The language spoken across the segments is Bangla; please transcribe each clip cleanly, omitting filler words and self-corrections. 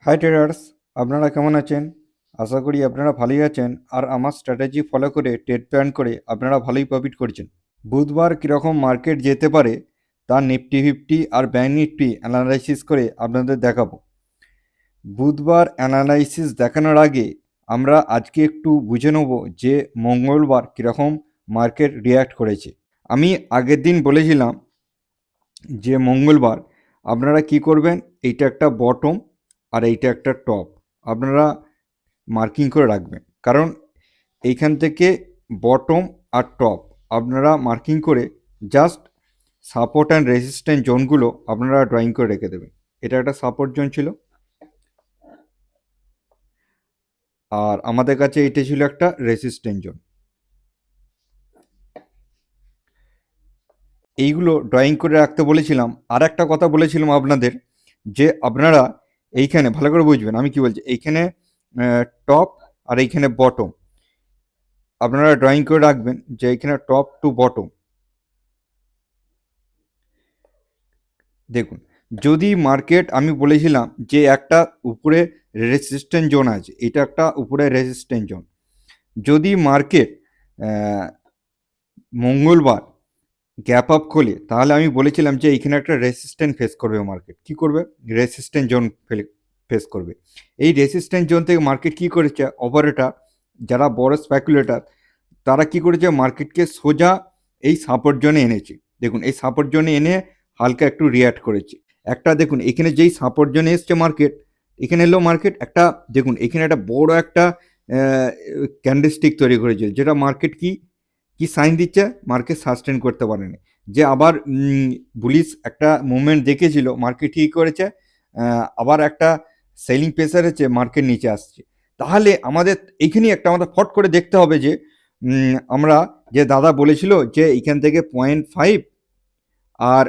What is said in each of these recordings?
হাই ট্রেডার্স, আপনারা কেমন আছেন? আশা করি আপনারা ভালোই আছেন আর আমার স্ট্র্যাটেজি ফলো করে ট্রেড প্ল্যান করে আপনারা ভালোই প্রফিট করছেন। বুধবার কীরকম মার্কেট যেতে পারে তার নিফটি ফিফটি আর ব্যাংক নিফটি অ্যানালাইসিস করে আপনাদের দেখাবো। বুধবার অ্যানালাইসিস দেখানোর আগে আমরা আজকে একটু বুঝে নেব যে মঙ্গলবার কীরকম মার্কেট রিয়্যাক্ট করেছে। আমি আগের দিন বলেছিলাম যে মঙ্গলবার আপনারা কি করবেন, এইটা একটা বটম আর এইটা একটা টপ আপনারা মার্কিং করে রাখবেন, কারণ এইখান থেকে বটম আর টপ আপনারা মার্কিং করে জাস্ট সাপোর্ট অ্যান্ড রেজিস্ট্যান্স জোনগুলো আপনারা ড্রয়িং করে রেখে দেবেন। এটা একটা সাপোর্ট জোন ছিল আর আমাদের কাছে এটা ছিল একটা রেজিস্ট্যান্স জোন। এইগুলো ড্রয়িং করে রাখতে বলেছিলাম। আর একটা কথা বলেছিলাম আপনাদের যে আপনারা এইখানে ভালো করে বুঝবেন আমি কি বলছি। এইখানে টপ আর এইখানে বটম আপনারা ড্রয়িং করে রাখবেন যে এইখানে টপ টু বটম। দেখুন, যদি মার্কেট আমি বলেছিলাম যে একটা উপরে রেজিস্ট্যান্স জোন আছে, এটা একটা উপরে রেজিস্ট্যান্স জোন। যদি মার্কেট মঙ্গলবার গ্যাপ আপ খোলে তাহলে আমি বলেছিলাম যে এইখানে একটা রেজিস্ট্যান্স ফেস করবে মার্কেট। কি করবে? রেজিস্ট্যান্স জোন ফেস করবে। এই রেজিস্ট্যান্স জোন থেকে মার্কেট কি করেছে, অপারেটর যারা বড় স্পেকুলেটর তারা কি করেছে, মার্কেটকে সোজা এই সাপোর্ট জোনে এনেছে। দেখুন, এই সাপোর্ট জোনে এনে হালকা একটু রিয়াক্ট করেছে। একটা দেখুন এখানে যেই সাপোর্ট জোনে এসছে মার্কেট, এখানে এলো মার্কেট একটা, দেখুন এখানে একটা বড় একটা ক্যান্ডেলস্টিক তৈরি করেছে, যেটা মার্কেট কি কি সাইন দিচ্ছে, মার্কেট সাস্টেন করতে পারেনি, যে আবার বুলিশ একটা মুভমেন্ট দেখেছিল, মার্কেট ঠিক করেছে, আবার একটা সেলিং প্রেসার হচ্ছে, মার্কেট নিচে আসছে। তাহলে আমাদের এইখানেই একটা আমাদের ফট করে দেখতে হবে যে আমরা যে দাদা বলেছিল যে এইখান থেকে 0.5 আর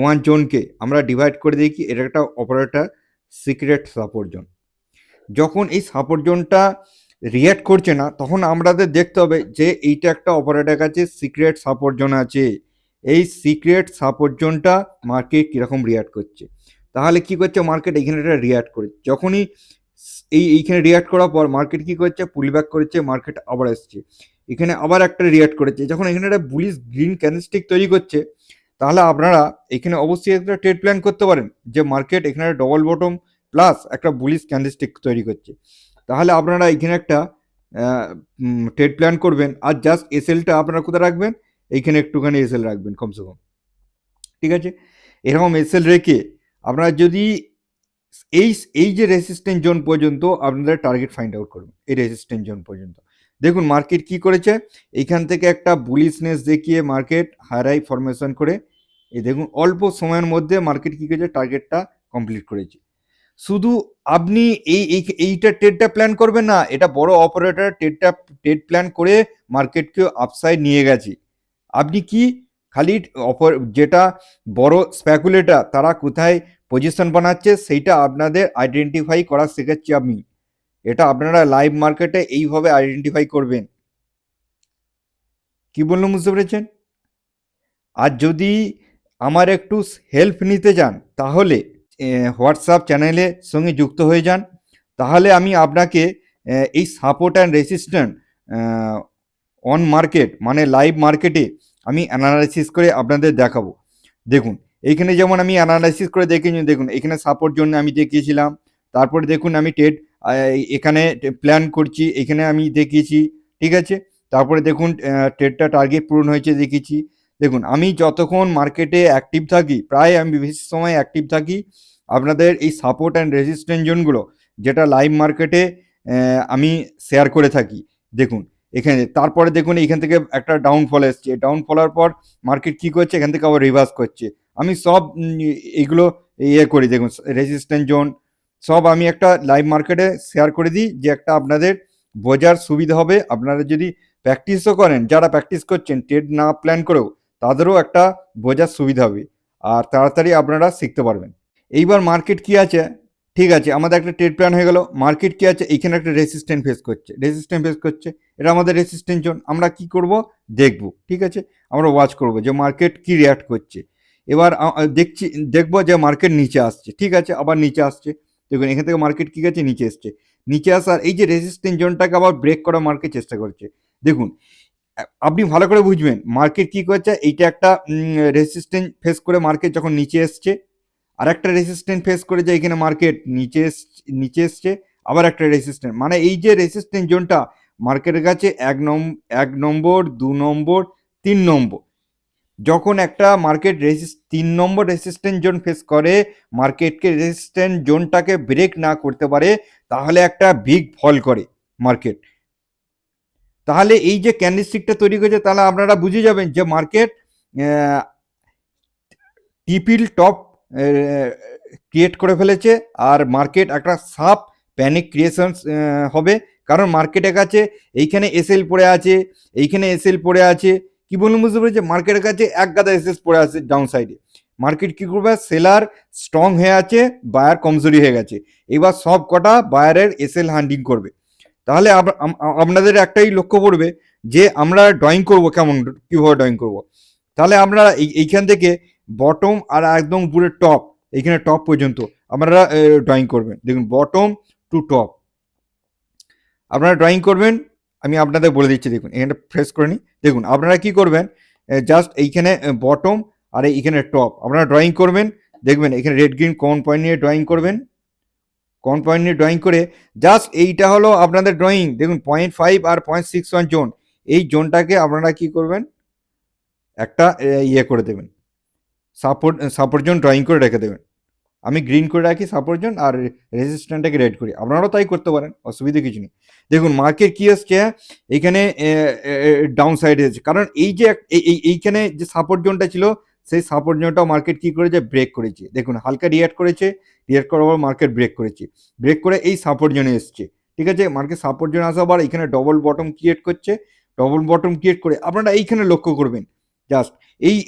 1 জোনকে আমরা ডিভাইড করে দেখি, এটা একটা অপারেটর সিক্রেট সাপোর্ট জোন। যখন এই সাপোর্ট জোনটা রিয়াক্ট করছে না তখন আমাদের দেখতে হবে যে এইটা একটা অপারেটর কাছে সিক্রেট সাপোর্ট জোন আছে। এই সিক্রেট সাপোর্ট জোনটা মার্কেট কীরকম রিয়াক্ট করছে। তাহলে কি করছে, মার্কেট এখানে একটা রিয়াক্ট করে, যখনই এইখানে রিয়াক্ট করার পর মার্কেট কি করছে, পুল ব্যাক করেছে, মার্কেট আবার আসছে, এখানে আবার একটা রিয়াক্ট করেছে। যখন এখানে একটা বুলিশ গ্রিন ক্যান্ডেলস্টিক তৈরি করছে তাহলে আপনারা এখানে অবশ্যই একটা ট্রেড প্ল্যান করতে পারেন যে মার্কেট এখানে ডবল বটম প্লাস একটা বুলিশ ক্যান্ডেলস্টিক তৈরি করছে। তাহলে আপনারা এখানে একটা ট্রেড প্ল্যান করবেন আর জাস্ট এসএলটা আপনারা কোথায় রাখবেন, এইখানে একটুখানি এসএল রাখবেন কমসে কম। ঠিক আছে, এরকম এসএল রেখে আপনারা যদি এই এই যে রেজিস্ট্যান্স জোন পর্যন্ত আপনাদের টার্গেট ফাইন্ড আউট করবেন, এই রেজিস্ট্যান্স জোন পর্যন্ত। দেখুন মার্কেট কি করেছে, এইখান থেকে একটা বুলিশনেস দেখিয়ে মার্কেট হাই ফরমেশন করে এই দেখুন অল্প সময়ের মধ্যে মার্কেট কি করেছে, টার্গেটটা কমপ্লিট করেছে। শুধু আপনি এইটা ট্রেডটা প্ল্যান করবেন না, এটা বড় অপারেটর ট্রেড প্ল্যান করে মার্কেটকে আপসাইড নিয়ে গেছে। আপনি কি খালি যেটা বড় স্পেকুলেটর তারা কোথায় পজিশন বানাচ্ছে সেইটা আপনাদের আইডেন্টিফাই করা শেখাচ্ছি আমি। এটা আপনারা লাইভ মার্কেটে এইভাবে আইডেন্টিফাই করবেন। কি বললাম বুঝতে পেরেছেন? আর যদি আমার একটু হেল্প নিতে চান তাহলে হোয়াটসঅ্যাপ চ্যানেলের সঙ্গে যুক্ত হয়ে যান। তাহলে আমি আপনাকে এই support and resistance on market মানে লাইভ মার্কেটে আমি অ্যানালাইসিস করে আপনাদের দেখাবো। দেখুন এইখানে যেমন আমি অ্যানালাইসিস করে দেখিয়েছি, দেখুন এখানে সাপোর্ট জন্য আমি দেখিয়েছিলাম, তারপরে দেখুন আমি ট্রেড এখানে প্ল্যান করছি, এখানে আমি দেখিয়েছি। ঠিক আছে, তারপরে দেখুন ট্রেডটা টার্গেট পূরণ হয়েছে দেখিয়েছি। দেখুন আমি যতক্ষণ মার্কেটে অ্যাক্টিভ থাকি, প্রায় আমি বেশি সময় অ্যাক্টিভ থাকি, আপনাদের এই সাপোর্ট অ্যান্ড রেজিস্ট্যান্স জোনগুলো যেটা লাইভ মার্কেটে আমি শেয়ার করে থাকি। দেখুন এখানে তারপরে দেখুন এখান থেকে একটা ডাউনফল এসছে, ডাউনফলের পর মার্কেট কি করছে, এখান থেকে আবার রিভার্স করছে। আমি সব এইগুলো করি, দেখুন রেজিস্ট্যান্স জোন সব আমি একটা লাইভ মার্কেটে শেয়ার করে দিই, যে একটা আপনাদের বোঝার সুবিধা হবে। আপনারা যদি প্র্যাকটিসও করেন, যারা প্র্যাকটিস করছেন ট্রেড না প্ল্যান করেও, তাদেরও একটা বোঝার সুবিধা হবে আর তাড়াতাড়ি আপনারা শিখতে পারবেন। এইবার মার্কেট কি আছে, ঠিক আছে আমাদের একটা ট্রেড প্ল্যান হয়ে গেল। মার্কেট কি আছে, এখানে একটা রেজিস্ট্যান্স ফেস করছে, এটা আমাদের রেজিস্ট্যান্স জোন। আমরা কি করব, দেখব। ঠিক আছে, আমরা ওয়াচ করব যে মার্কেট কি রিয়াক্ট করছে। এবার দেখবো যে মার্কেট নিচে আসছে, ঠিক আছে আবার নিচে আসছে, দেখুন এখান থেকে মার্কেট কি গেছে, নিচে এসছে। নিচে আসার এই যে রেজিস্ট্যান্স জোনটাকে আবার ব্রেক করা মার্কেট চেষ্টা করছে। দেখুন আপনি ভালো করে বুঝবেন মার্কেট কি করছে, এইটা একটা রেজিস্ট্যান্স ফেস করে মার্কেট যখন নিচে এসছে, আর একটা রেজিস্ট্যান্স ফেস করে যে এখানে মার্কেট নিচে এসছে, আবার একটা রেজিস্ট্যান্স, মানে এই যে রেজিস্ট্যান্স জোনটা মার্কেটের কাছে 1 নম্বর 2 নম্বর 3 নম্বর, যখন একটা মার্কেট 3 নম্বর রেজিস্ট্যান্স জোন ফেস করে, মার্কেটকে রেজিস্ট্যান্স জোনটাকে ব্রেক না করতে পারে, তাহলে একটা বিগ ফল করে মার্কেট। তাহলে এই যে ক্যান্ডেলস্টিকটা তৈরি করেছে, তাহলে আপনারা বুঝে যাবেন যে মার্কেট টিপিল টপ ক্রিয়েট করে ফেলেছে, আর মার্কেট একটা সাপ প্যানিক ক্রিয়েশন হবে। কারণ মার্কেটের কাছে এইখানে এসএল পড়ে আছে, এইখানে এসএল পড়ে আছে, কি বলুন বুঝতে পেরেছে, মার্কেটের কাছে এক গাদা এসএস পড়ে আছে ডাউন সাইডে। মার্কেট কি করবে, সেলার স্ট্রং হয়ে আছে, বায়ার কমজোরি হয়ে গেছে, এবার সব কটা বায়ারের এসএল হান্ডিং করবে। তাহলে আপনাদের একটাই লক্ষ্য পড়বে যে আমরা ড্রয়িং করব, কেমন কীভাবে ড্রয়িং করব। তাহলে আমরা এইখান থেকে বটম আর একদম পুরো টপ, এইখানে টপ পর্যন্ত আপনারা ড্রয়িং করবেন। দেখুন বটম টু টপ আপনারা ড্রয়িং করবেন, আমি আপনাদের বলে দিচ্ছি। দেখুন এখানে ফ্রেশ করে নিই। দেখুন আপনারা কি করবেন, জাস্ট এইখানে বটম আর এইখানে টপ আপনারা ড্রয়িং করবেন। দেখবেন এখানে রেড গ্রিন কমন পয়েন্ট নিয়ে ড্রয়িং করবেন। কমন পয়েন্ট নিয়ে ড্রয়িং করে জাস্ট এইটা হলো আপনাদের ড্রয়িং। দেখুন 0.5 আর 0.61 জোন, এই জোনটাকে আপনারা কি করবেন, একটা ইয়ে করে দেবেন, সাপোর্ট জোন ড্রয়িং করে রেখে দেবেন। আমি গ্রিন করে রাখি সাপোর্ট জোন, আর রেজিস্ট্যান্টটাকে রেড করি, আপনারাও তাই করতে পারেন, অসুবিধা কিছু নেই। দেখুন মার্কেট কি আসছে, এইখানে ডাউন সাইডে আছে, কারণ এই যে এইখানে যে সাপোর্ট জোনটা ছিল, সেই সাপোর্ট জোনটাও মার্কেট কি করেছে, ব্রেক করেছে। দেখুন হালকা রিয়াক্ট করেছে, রিয়াক্ট করার পর মার্কেট ব্রেক করেছে, ব্রেক করে এই সাপোর্ট জোনে এসছে। ঠিক আছে, মার্কেট সাপোর্ট জোনে আসার পর এখানে ডবল বটম ক্রিয়েট করছে, ডবল বটম ক্রিয়েট করে আপনারা এইখানে লক্ষ্য করবেন, জাস্ট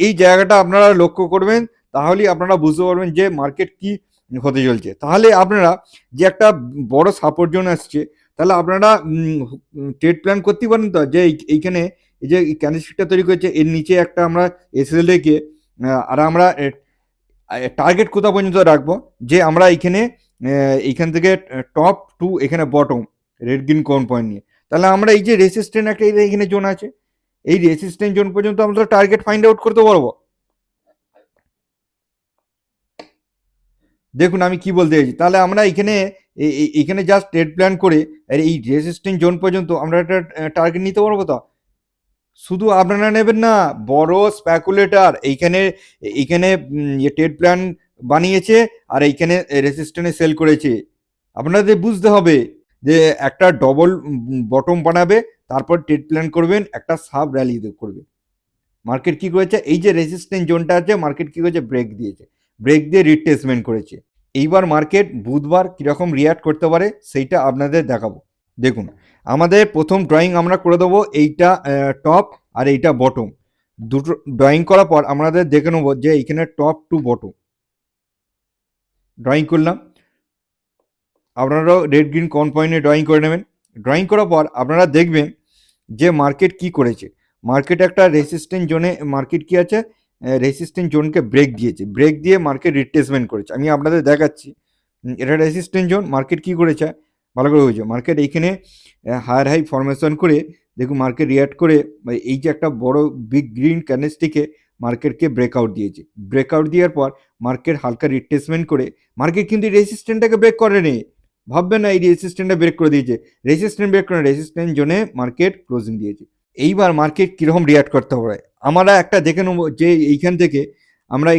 এই জায়গাটা আপনারা লক্ষ্য করবেন, তাহলেই আপনারা বুঝতে পারবেন যে মার্কেট কি হতে চলছে। তাহলে আপনারা যে একটা বড় সাপোর্ট জোন আসছে, তাহলে আপনারা ট্রেড প্ল্যান করতে পারেন তো, যে এইখানে এই যে ক্যান্ডেলস্টিকটা তৈরি করেছে, এর নিচে একটা আমরা এসএল রেখে, আর আমরা টার্গেট কোথা পর্যন্ত রাখবো, যে আমরা এইখান থেকে টপ টু এখানে বটম রেড গ্রিন কোন পয়েন্ট নিয়ে, তাহলে আমরা এই যে রেসিস্ট্যান্ট একটা এখানে জোন আছে, এই রেসিস্ট্যান্ট জোন পর্যন্ত আমরা টার্গেট ফাইন্ড আউট করতে পারবো। দেখুন আমি কি বলতে চাইছি, তাহলে আমরা এইখানে জাস্ট ট্রেড প্ল্যান করে এই রেজিস্ট্যান্স জোন পর্যন্ত আমরা একটা টার্গেট নিতে পারবো। তো শুধু আপনারা নেবেন না, বড় স্প্যাকুলেটার এইখানে ট্রেড প্ল্যান বানিয়েছে, আর এইখানে রেজিস্ট্যান্সে সেল করেছে। আপনাদের বুঝতে হবে যে একটা ডবল বটম বানাবে, তারপর ট্রেড প্ল্যান করবেন, একটা সাব র্যালি করবে। মার্কেট কি করেছে, এই যে রেজিস্ট্যান্স জোনটা আছে, মার্কেট কি করেছে, ব্রেক দিয়েছে, ব্রেক দিয়ে রিট্রেসমেন্ট করেছে। এইবার মার্কেট বুধবার কীরকম রিয়াক্ট করতে পারে সেইটা আপনাদের দেখাবো। দেখুন আমাদের প্রথম ড্রয়িং আমরা করে দেবো, এইটা টপ আর এইটা বটম, দুটো ড্রয়িং করার পর আমাদের দেখে নেবো যে এইখানে টপ টু বটম ড্রয়িং করলাম। আপনারাও রেড গ্রিন কোন পয়েন্টে ড্রয়িং করে নেবেন। ড্রয়িং করার পর আপনারা দেখবেন যে মার্কেট কি করেছে, মার্কেট একটা রেসিস্ট্যান্স জোনে, মার্কেট কি আছে, রেসিস্ট্যান্স জোনকে ব্রেক দিয়েছে, ব্রেক দিয়ে মার্কেট রিট্রেসমেন্ট করেছে। আমি আপনাদের দেখাচ্ছি, এটা রেসিস্ট্যান্স জোন, মার্কেট কি করেছে ভালো করে বুঝছে, মার্কেট এইখানে হায়ার হাই ফরমেশন করে, দেখুন মার্কেট রিয়াক্ট করে এই যে একটা বড় বিগ গ্রিন ক্যান্ডেলস্টিকে মার্কেটকে ব্রেকআউট দিয়েছে। ব্রেকআউট দেওয়ার পর মার্কেট হালকা রিট্রেসমেন্ট করে, মার্কেট কিন্তু রেসিস্ট্যান্টটাকে ব্রেক করেনি, ভাববেন না এই রেসিস্ট্যান্টটা ব্রেক করে দিয়েছে, রেসিস্ট্যান্ট ব্রেক করে রেসিস্ট্যান্ট জোনে মার্কেট ক্লোজিং দিয়েছে। এইবার মার্কেট কীরকম রিয়াক্ট করতে পারে আমরা একটা দেখে নেবো, যে এইখান থেকে আমরা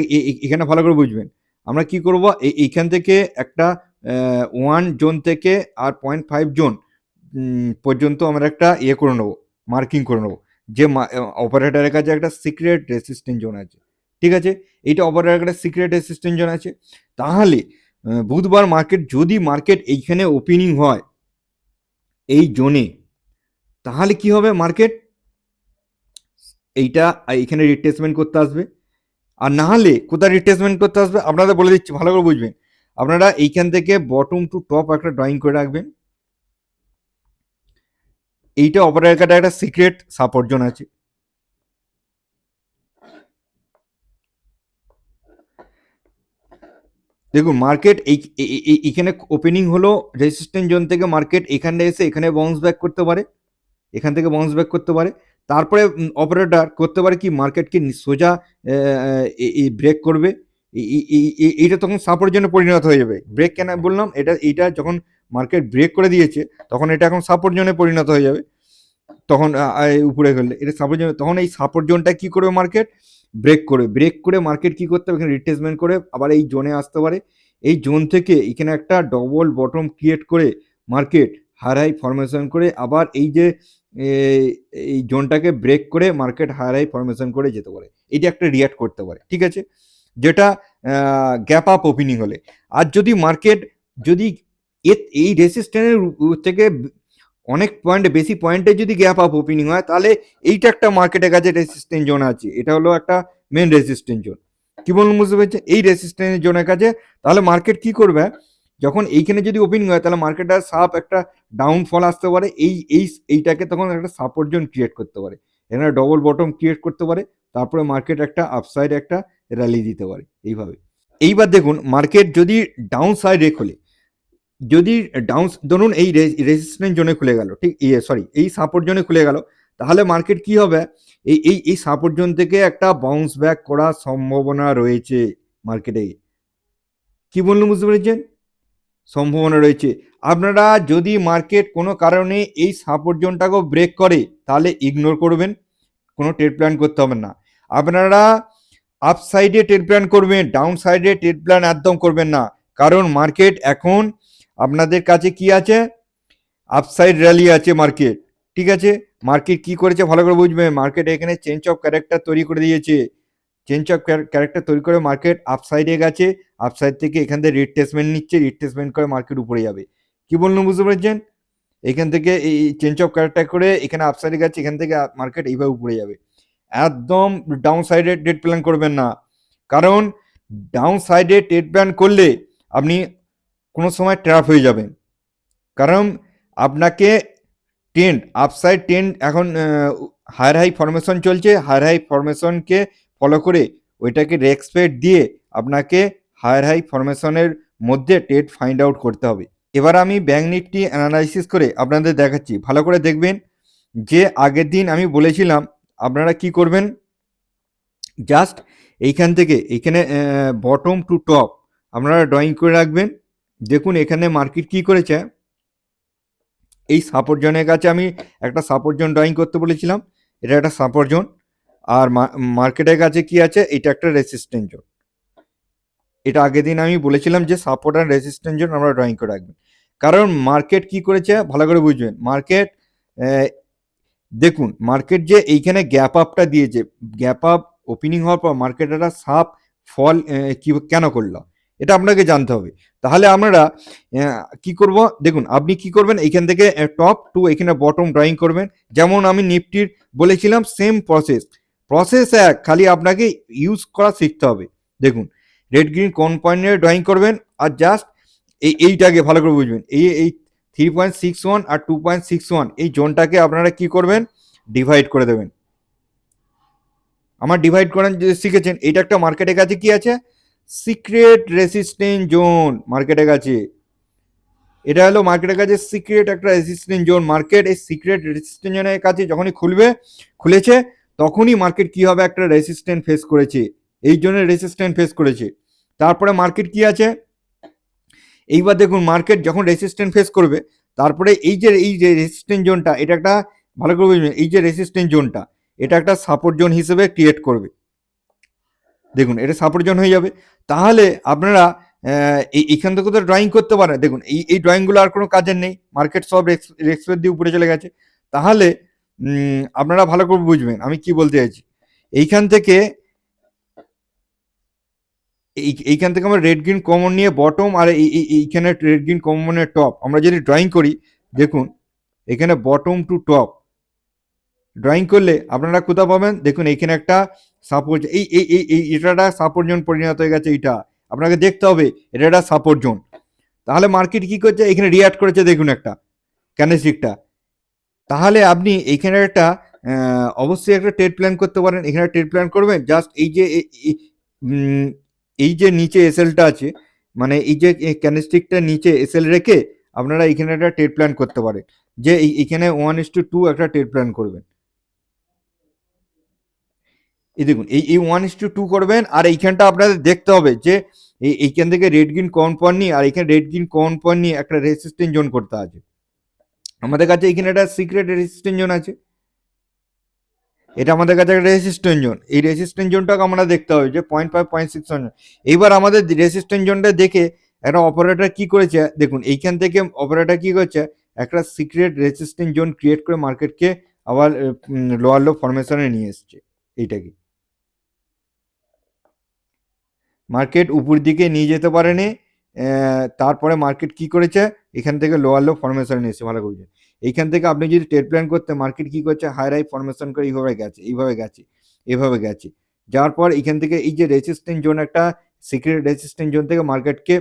এখানে ভালো করে বুঝবেন, আমরা কি করব, এইখান থেকে একটা 1 জোন থেকে আর 0.5 জোন পর্যন্ত আমরা একটা ইয়ে করে নেবো, মার্কিং করে নেবো, যে অপারেটারের কাছে একটা সিক্রেট রেসিস্ট্যান্স জোন আছে। ঠিক আছে, এইটা অপারেটারের কাছে সিক্রেট রেসিস্ট্যান্স জোন আছে। তাহলে বুধবার যদি মার্কেট এইখানে ওপেনিং হয় এই জোনে, তাহলে কি হবে, মার্কেট এইখানে রিট্রেসমেন্ট করতে আসবে। আর না হলে কোথায় রিট্রেসমেন্ট করতে আসবে আপনাদের বলে দিচ্ছি, ভালো করে বুঝবেন। আপনারা এইখান থেকে বটম টু টপ একটা ড্রয়িং করে রাখবেন। এইটা অপারেটর কার্ডে একটা সিক্রেট সাপোর্ট জোন আছে। দেখুন মার্কেট এইখানে ওপেনিং হলো রেজিস্ট্যান্স জোন থেকে, মার্কেট এখানে এসে এখানে বাউন্স ব্যাক করতে পারে, এখান থেকে বাউন্স ব্যাক করতে পারে। তারপরে অপারেটর করতে পারে কি, মার্কেটকে সোজা ব্রেক করবে। এইটা তখন সাপোর্ট জন্য পরিণত হয়ে যাবে। ব্রেক কেন বললাম, এইটা যখন মার্কেট ব্রেক করে দিয়েছে তখন এটা এখন সাপোর্ট জোনে পরিণত হয়ে যাবে। তখন উপরে গেলে এটা সাপোর্ট জোন, তখন এই সাপোর্ট জোনটা কি করবে, মার্কেট ব্রেক করে মার্কেট কি করতে হবে, এখানে রিট্রেসমেন্ট করে আবার এই জোনে আসতে পারে। এই জোন থেকে এখানে একটা ডবল বটম ক্রিয়েট করে মার্কেট হায়ার হাই ফরমেশন করে আবার এই যে এই জোনটাকে ব্রেক করে মার্কেট হায়ার হাই ফরমেশন করে যেতে পারে। এটা একটা রিয়াক্ট করতে পারে, ঠিক আছে, যেটা গ্যাপ আপ ওপেনিং হলে। আর যদি মার্কেট যদি এই রেসিস্ট্যান্সের থেকে অনেক পয়েন্ট বেশি পয়েন্টে যদি গ্যাপ আপ ওপেনিং হয়, তাহলে এইটা একটা মার্কেটের কাছে রেসিস্ট্যান্স জোন আছে, এটা হলো একটা মেন রেসিস্ট্যান্স জোন। কি বলুন, বুঝতে পেরেছেন? এই রেসিস্ট্যান্স জোনের কাছে তাহলে মার্কেট কি করবে, যখন এইখানে যদি ওপেনিং হয় তাহলে মার্কেটের সাপ একটা ডাউনফল আসতে পারে, এইটাকে তখন একটা সাপোর্ট জোন ক্রিয়েট করতে পারে, এখানে ডবল বটম ক্রিয়েট করতে পারে, তারপরে মার্কেট একটা আপসাইড একটা র্যালি দিতে পারে এইভাবে। এইবার দেখুন মার্কেট যদি ডাউন সাইডে খোলে, যদি ডাউন ধরুন এই রেজিস্ট্যান্স জোনে খুলে গেল, ঠিক সরি এই সাপোর্ট জোনে খুলে গেল, তাহলে মার্কেট কি হবে, এই সাপোর্ট জোন থেকে একটা বাউন্স ব্যাক করার সম্ভাবনা রয়েছে মার্কেটে। কি বললাম, বুঝতে পেরেছেন? সম্ভাবনা রয়েছে। আপনারা যদি মার্কেট কোনো কারণে এই সাপোর্ট জোনটাকেও ব্রেক করে তাহলে ইগনোর করবেন, কোনো ট্রেড প্ল্যান করতে হবে না। আপনারা আপ সাইডে ট্রেড প্ল্যান করবেন, ডাউন সাইডে ট্রেড প্ল্যান একদম করবেন না, কারণ মার্কেট এখন আপনাদের কাছে কি আছে, আপসাইড র্যালি আছে মার্কেট, ঠিক আছে। মার্কেট কি করেছে ভালো করে বুঝবেন, মার্কেট এখানে চেঞ্জ অফ ক্যারেক্টার তৈরি করে দিয়েছে, চেঞ্জ অফ ক্যারেক্টার তৈরি করে মার্কেট আপসাইডে গেছে, আপসাইড থেকে এখান থেকে রিট্রেসমেন্ট নিচ্ছে, রিট্রেসমেন্ট করে মার্কেট উপরে যাবে। কি বললাম, বুঝতে পেরেছেন? এখান থেকে এই চেঞ্জ অফ ক্যারেক্টার করে এখানে আপসাইডে গেছে, এখান থেকে মার্কেট এইভাবে উপরে যাবে। একদম ডাউন সাইডে ট্রেড প্ল্যান করবেন না, কারণ ডাউন সাইডে ট্রেড প্ল্যান করলে আপনি কোনো সময় ট্র্যাপ হয়ে যাবেন, কারণ আপনাকে ট্রেন্ড আপসাইড ট্রেন্ড এখন হায়ার হাই ফরমেশন চলছে, হায়ার হাই ফরমেশনকে ফলো করে ওইটাকে রেসপেক্ট দিয়ে আপনাকে হায়ার হাই ফরমেশনের মধ্যে ট্রেড ফাইন্ড আউট করতে হবে। এবার আমি ব্যাঙ্ক নিফটি অ্যানালাইসিস করে আপনাদের দেখাচ্ছি, ভালো করে দেখবেন। যে আগের দিন আমি বলেছিলাম আপনারা কি করবেন, জাস্ট এইখান থেকে এইখানে বটম টু টপ আপনারা ড্রয়িং করে রাখবেন। দেখুন এখানে মার্কেট কি করেছে, এই সাপোর্ট জোনের কাছে আমি একটা সাপোর্ট জোন ড্রয়িং করতে বলেছিলাম, এটা একটা সাপোর্ট জোন। আর মার্কেটের কাছে কি আছে, এটা একটা রেসিস্ট্যান্স জোন। এটা আগের দিন আমি বলেছিলাম যে সাপোর্ট আর রেসিস্ট্যান্স জোন আমরা ড্রয়িং করে রাখবেন, কারণ মার্কেট কি করেছে ভালো করে বুঝবেন। মার্কেট দেখুন মার্কেট যে এইখানে গ্যাপ আপটা দিয়েছে, গ্যাপ আপ ওপেনিং হওয়ার পর মার্কেট একটা সাপ ফল কি কেন করলো, এটা আপনাকে জানতে হবে। তাহলে আমরা কি করব, দেখুন আপনি কি করবেন, এইখান থেকে টপ টু এখানে বটম ড্রয়িং করবেন, যেমন আমি নিফটির বলেছিলাম সেম প্রসেস এক, খালি আপনাকে ইউজ করা শিখতে হবে। দেখুন রেড গ্রিন কোন পয়েন্টে ড্রয়িং করবেন, আর জাস্ট এইটাকে ভালো করে বুঝবেন, এই 3.61 আর 2.61 এই জোনটাকে আপনারা কি করবেন, ডিভাইড করে দেবেন। আমার ডিভাইড করেন যে শিখেছেন, এটা একটা মার্কেটের কাছে কি আছে, সিক্রেট রেসিস্ট্যান্স জোন মার্কেটের কাছে, এটা হলো মার্কেটের কাছে সিক্রেট একটা রেসিস্ট্যান্স জোন। মার্কেট এই সিক্রেট রেসিস্ট্যান্স জোনের কাছে যখনই খুলেছে তখনই মার্কেট কি হবে, একটা রেসিস্ট্যান্স ফেস করেছে, এই জন্য রেসিস্ট্যান্স ফেস করেছে। তারপরে মার্কেট কি আছে, এইবার দেখুন মার্কেট যখন রেসিস্ট্যান্স ফেস করবে, তারপরে এই যে রেসিস্ট্যান্স জোনটা, এটা একটা ভালো করে বুঝবেন, এই যে রেসিস্ট্যান্স জোনটা এটা একটা সাপোর্ট জোন হিসেবে ক্রিয়েট করবে। দেখুন এটা সাপোর্ট জোন হয়ে যাবে। তাহলে আপনারা এইখান থেকে তো ড্রয়িং করতে পারেন। দেখুন এই ড্রয়িংগুলো আর কোনো কাজের নেই, মার্কেট সব রেসপেক্ট দিয়ে উপরে চলে গেছে। তাহলে আপনারা ভালো করে বুঝবেন আমি কি বলতে চাইছি। এইখান থেকে আমরা রেড গ্রিন কমন নিয়ে বটম, আর এইখানে রেড গ্রিন কমনের টপ আমরা যদি ড্রয়িং করি, দেখুন এখানে বটম টু টপ ড্রয়িং করলে আপনারা কোথাও পাবেন, দেখুন এইখানে একটা সাপোর্ট, এটা একটা সাপোর্ট জোন পরিণত হয়ে গেছে, এইটা আপনাকে দেখতে হবে, এটা একটা সাপোর্ট জোন। তাহলে মার্কেট কি করছে, এখানে রিয়াক্ট করেছে, দেখুন একটা ক্যান্ডেলস্টিকটা। তাহলে আপনি এইখানে একটা অবশ্যই একটা ট্রেড প্ল্যান করতে পারেন, এখানে ট্রেড প্ল্যান করবেন, জাস্ট এই যে নিচে এসএলটা আছে, মানে এই যে ক্যান্ডেলস্টিকটা নিচে এসএল রেখে আপনারা এখানে একটা ট্রেড প্ল্যান করতে পারেন, যে এইখানে 1:2 একটা ট্রেড প্ল্যান করবেন। এই দেখুন এই 1:2 করবেন, আর এইখানটা আপনাদের দেখতে হবে যে এইখান থেকে রেড গ্রিন কম্পাউন্ড নিয়ে আর এখানে রেড গ্রিন কম্পাউন্ড নিয়ে একটা রেসিস্টেন্স জোন করতে আছে। আমাদের কাছে এখানে একটা সিক্রেট রেসিস্টেন্স জোন আছে, এটা আমাদের কাছে একটা রেসিস্টেন্স জোন। এই রেসিস্টেন্স জোনটাকে আমরা দেখতে হবে যে 0.5 0.6। এইবার আমাদের রেসিস্টেন্স জোনটা দেখে একটা অপারেটর কি করেছে দেখুন, এইখান থেকে অপারেটর কি করছে, একটা সিক্রেট রেসিস্টেন্স জোন ক্রিয়েট করে মার্কেটকে আবার লোয়ার লো ফরমেশনে নিয়ে এসছে। এইটাকে মার্কেট উপর দিকে নিয়ে যেতে পারেনি, তারপরে মার্কেট কি করেছে, এখান থেকে লোয়ার লো ফরমেশন এসেছে। ভালো করছে, এইখান থেকে আপনি যদি ট্রেড প্ল্যান করতে, মার্কেট কি করছে, হাই রাই ফরমেশন করে এইভাবে গেছে, এইভাবে গেছে, এভাবে গেছে, যাওয়ার পর এখান থেকে এই যে রেজিস্ট্যান্স জোন, একটা সিক্রেট রেজিস্ট্যান্স জোন থেকে মার্কেটকে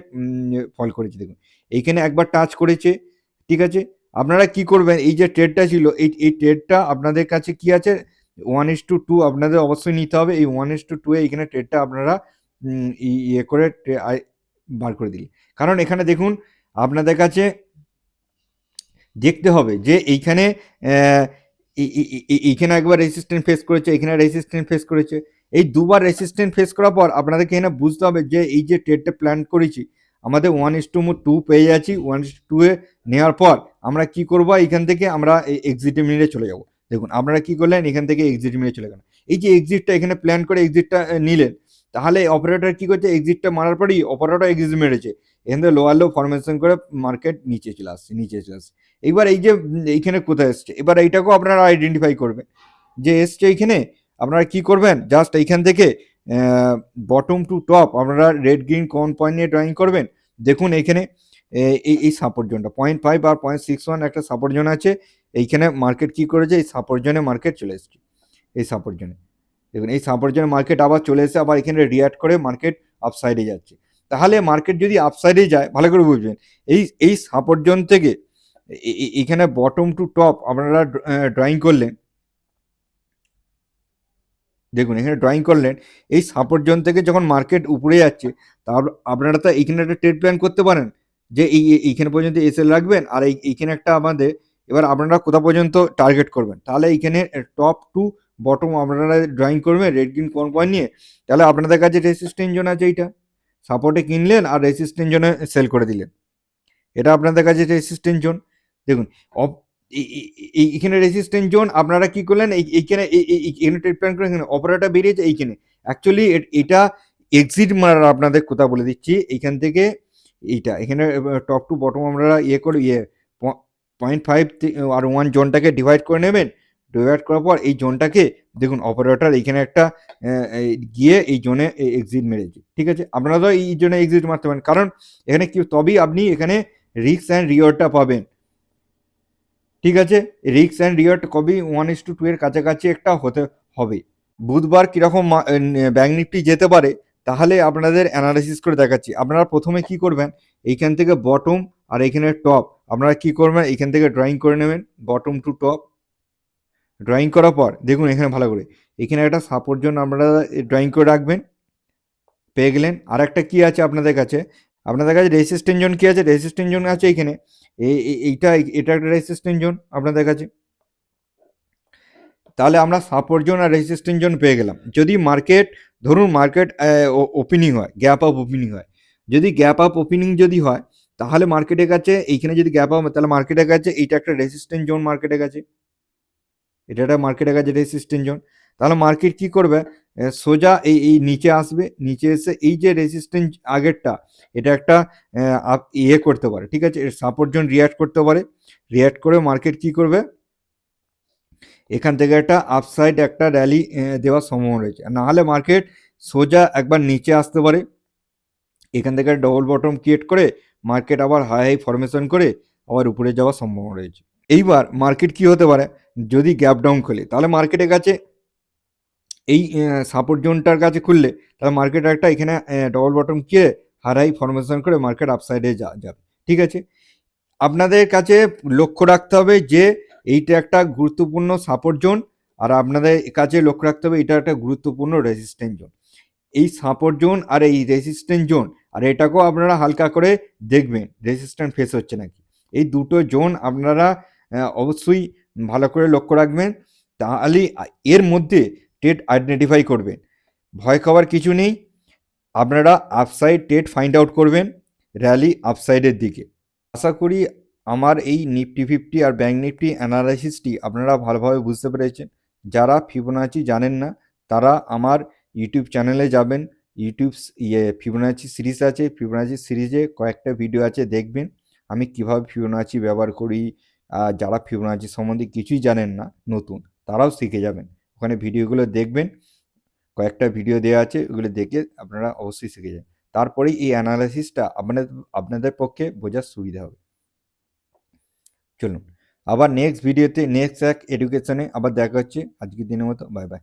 ফল করেছে। দেখুন এইখানে একবার টাচ করেছে, ঠিক আছে। আপনারা কি করবেন, এই যে ট্রেডটা ছিল, এই ট্রেডটা আপনাদের কাছে কি আছে, 1:2 আপনাদের অবশ্যই নিতে হবে। এই 1:2 এইখানে ট্রেডটা আপনারা ইয়ে করে বার করে দিই, কারণ এখানে দেখুন আপনাদের কাছে দেখতে হবে যে এইখানে এইখানে একবার রেসিস্ট্যান্স ফেস করেছে, এখানে রেসিস্ট্যান্স ফেস করেছে, এই দুবার রেসিস্ট্যান্স ফেস করার পর আপনাদেরকে এখানে বুঝতে হবে যে এই যে ট্রেডটা প্ল্যান করেছি, আমাদের 1:2 পেয়ে যাচ্ছি। 1:2 এ নেওয়ার পর আমরা কি করব, এখান থেকে আমরা এক্সিট মিনিটে চলে যাব। দেখুন আপনারা কি করলেন, এখান থেকে এক্সিট মিনিটে চলে গেলেন। এই যে এক্সিটটা এখানে প্ল্যান করে এক্সিটটা নিলেন, তাহলে অপারেটর কি করছে, এক্সিটটা মারার পরেই অপারেটর এক্সিট মেরেছে, এখান থেকে লোয়ার লো ফরমেশন করে মার্কেট নিচে চলে আসছে, নিচে চলে আসছে। এইবার এই যে এইখানে কোথায় এসছে, এবার এইটাকেও আপনারা আইডেন্টিফাই করবেন যে এসছে এইখানে। আপনারা কি করবেন, জাস্ট এইখান থেকে বটম টু টপ আপনারা রেড গ্রিন কোন পয়েন্ট নিয়ে ড্রয়িং করবেন। দেখুন এইখানে এই সাপোর্ট জোনটা 0.5 আর 0.61 একটা সাপোর্ট জোন আছে, এইখানে মার্কেট কি করেছে, এই সাপোর্ট জোনে মার্কেট চলে এসছে, এই সাপোর্ট জোনে। দেখুন এই সাপোর্ট জোনে মার্কেট আবার চলে এসে আবার এখানে রিঅ্যাক্ট করে মার্কেট আপসাইডে যাচ্ছে। তাহলে মার্কেট যদি আপসাইডে যায়, ভালো করে বুঝবেন, এই সাপোর্ট জোন থেকে এখানে বটম টু টপ আপনারা ড্রয়িং করলেন। দেখুন এখানে ড্রয়িং করলেন, এই সাপোর্ট জোন থেকে যখন মার্কেট উপরে যাচ্ছে, তারপর আপনারা তো এইখানে একটা ট্রেড প্ল্যান করতে পারেন যে এইখানে পর্যন্ত এসএল রাখবেন, আর এইখানে একটা আমাদের, এবার আপনারা কোথা পর্যন্ত টার্গেট করবেন, তাহলে এইখানে টপ টু বটম আপনারা ড্রয়িং করবেন রেড গ্রিন কোন পয়েন্ট নিয়ে। তাহলে আপনাদের কাছে রেসিস্ট্যান্স জোন আছে, এইটা সাপোর্টে কিনলেন আর রেসিস্ট্যান্স জোনে সেল করে দিলেন, এটা আপনাদের কাছে রেসিস্ট্যান্স জোন। দেখুন এইখানে রেসিস্ট্যান্স জোন আপনারা কি করলেন, এইখানে এখানে ট্রেড প্ল্যান করে এখানে অপারেটর বেরিয়েছে, এইখানে অ্যাকচুয়ালি এটা এক্সিট মারার আপনাদের কথা বলে দিচ্ছি। এইখান থেকে এইটা এখানে টপ টু বটম আপনারা ইয়ে করে 0.5 আর 1 জোনটাকে ডিভাইড করে নেবেন। ডিভাইড করার পর এই জোনটাকে দেখুন অপারেটর এইখানে একটা গিয়ে এই জোনে এক্সিট মেরেছে, ঠিক আছে। আপনারা তো এই জোনে এক্সিট মারতে পারেন, কারণ এখানে কি তবেই আপনি এখানে রিস্ক অ্যান্ড রিওয়ার্ডটা পাবেন, ঠিক আছে। রিস্ক অ্যান্ড রিওয়ার্ড কবি 1:2 এর কাছাকাছি একটা হতে হবে। বুধবার কীরকম ব্যাঙ্ক নিফটি যেতে পারে, তাহলে আপনাদের অ্যানালাইসিস করে দেখাচ্ছি। আপনারা প্রথমে কি করবেন, এইখান থেকে বটম আর এখানে টপ আপনারা কি করবেন, এইখান থেকে ড্রয়িং করে নেবেন বটম টু টপ। ড্রয়িং করার পর দেখুন এখানে ভালো করে এখানে একটা সাপোর্ট জোন আপনারা ড্রয়িং করে রাখবেন, পেয়ে গেলেন। আর একটা কি আছে আপনাদের কাছে, রেসিস্ট্যান্স জোন কি আছে, রেসিস্ট্যান্স জোন আছে এখানে, এটা একটা রেসিস্ট্যান্স জোন আপনাদের কাছে। তাহলে আমরা সাপোর্ট জোন আর রেসিস্ট্যান্স জোন পেয়ে গেলাম। যদি মার্কেট ধরুন মার্কেট ওপেনিং হয়, গ্যাপ আপ ওপেনিং হয়, যদি গ্যাপ আপ ওপেনিং যদি হয়, তাহলে মার্কেটের কাছে এইখানে যদি গ্যাপ আপ, তাহলে মার্কেটের কাছে এইটা একটা রেসিস্ট্যান্স জোন, মার্কেটের কাছে এটা একটা মার্কেটের কাছে রেসিস্ট্যান্স জোন। তাহলে মার্কেট কি করবে, সোজা এই নিচে আসবে, নিচে এসে এই যে রেসিস্ট্যান্স আগেরটা, এটা একটা ইয়ে করতে পারে, ঠিক আছে, সাপোর্ট জোন রিঅ্যাক্ট করতে পারে। রিঅ্যাক্ট করে মার্কেট কি করবে, এখান থেকে একটা আপসাইড একটা র্যালি দেওয়ার সম্ভাবনা রয়েছে, নাহলে মার্কেট সোজা একবার নিচে আসতে পারে, এখান থেকে ডবল বটম ক্রিয়েট করে মার্কেট আবার হাই হাই ফরমেশন করে আবার উপরে যাওয়ার সম্ভাবনা রয়েছে। এইবার মার্কেট কি হতে পারে, যদি গ্যাপ ডাউন খোলে, তাহলে মার্কেটের কাছে এই সাপোর্ট জোনটার কাছে খুললে, তাহলে মার্কেট একটা এখানে ডবল বটম কে হাই ফরমেশন করে মার্কেট আপসাইডে যাবে, ঠিক আছে। আপনাদের কাছে লক্ষ্য রাখতে হবে যে এইটা একটা গুরুত্বপূর্ণ সাপোর্ট জোন, আর আপনাদের কাছে লক্ষ্য রাখতে হবে এটা একটা গুরুত্বপূর্ণ রেজিস্ট্যান্স জোন। এই সাপোর্ট জোন আর এই রেজিস্ট্যান্স জোন আর এটাকেও আপনারা হালকা করে দেখবেন রেজিস্ট্যান্ট ফেস হচ্ছে নাকি। এই দুটো জোন আপনারা অবশ্যই ভালো করে লক্ষ্য রাখবেন, তাহলেই এর মধ্যে ট্রেড আইডেন্টিফাই করবেন। ভয় খাওয়ার কিছু নেই, আপনারা আপসাইড ট্রেড ফাইন্ড আউট করবেন র্যালি আপসাইডের দিকে। আশা করি আমার এই নিফটি ফিফটি আর ব্যাঙ্ক নিফটি অ্যানালাইসিসটি আপনারা ভালোভাবে বুঝতে পেরেছেন। যারা ফিবোনাচি জানেন না তারা আমার ইউটিউব চ্যানেলে যাবেন, ইউটিউব ফিবোনাচি সিরিজ আছে, ফিবোনাচি সিরিজে কয়েকটা ভিডিও আছে দেখবেন আমি কিভাবে ফিবোনাচি ব্যবহার করি। যারা ফিবোনাচি সম্বন্ধে কিছুই জানেন না নতুন, তারাও শিখে যাবেন। ওখানে ভিডিওগুলো দেখবেন, কয়েকটা ভিডিও দেওয়া আছে, ওগুলো দেখে আপনারা অবশ্যই শিখে যাবেন। তারপরেই এই অ্যানালাইসিসটা আপনাদের পক্ষে বোঝার সুবিধা হবে। চলুন আবার নেক্সট ভিডিওতে নেক্সট এক এডুকেশনে আবার দেখা হচ্ছে। আজকের দিনের মতো বাই বাই।